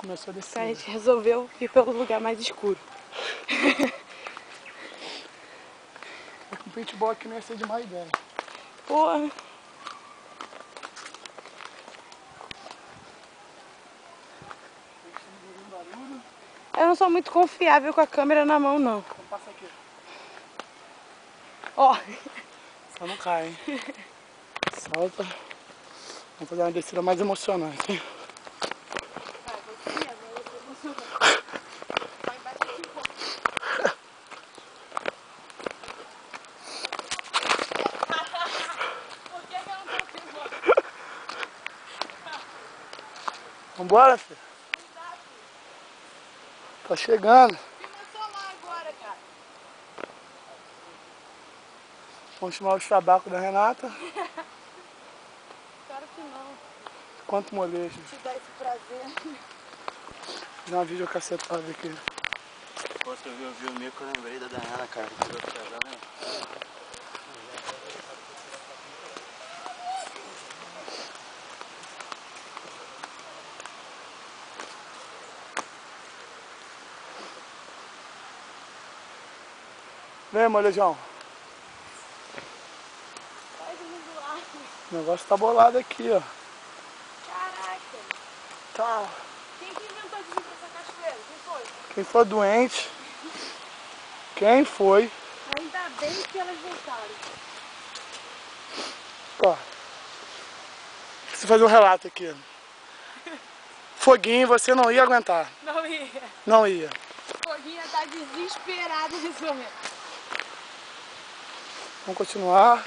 Começou a Então a descer. gente resolveu ir pelo lugar mais escuro. Com paintball aqui não ia ser de má ideia. Porra. Eu não sou muito confiável com a câmera na mão, não. Então passa aqui. Ó. Só não cai, hein? Solta. Vamos fazer uma descida mais emocionante, hein? Vai, você mesmo, eu tô emocionada. Vai embaixo aqui um pouco. Por que eu não tô filmando? Vambora, filho? Tá chegando. Filma só lá agora, cara. Vamos chamar os tabacos da Renata. Claro que não. Quanto molejo. Te dá esse prazer. Dá uma videocacetada aqui. Pô, se eu vi o mico, eu lembrei da Dayana, cara. Que tirou pesado, né? Vem, molejão. Faz um lá. O negócio tá bolado aqui, ó. Caraca. Tá. Quem que inventou de vir pra essa cachoeira? Quem foi? Quem for doente. Quem foi? Ainda bem que elas voltaram. Ó. Preciso fazer um relato aqui. Foguinho, você não ia aguentar. Não ia. Não ia. Foguinha tá desesperado nesse momento. Vamos continuar.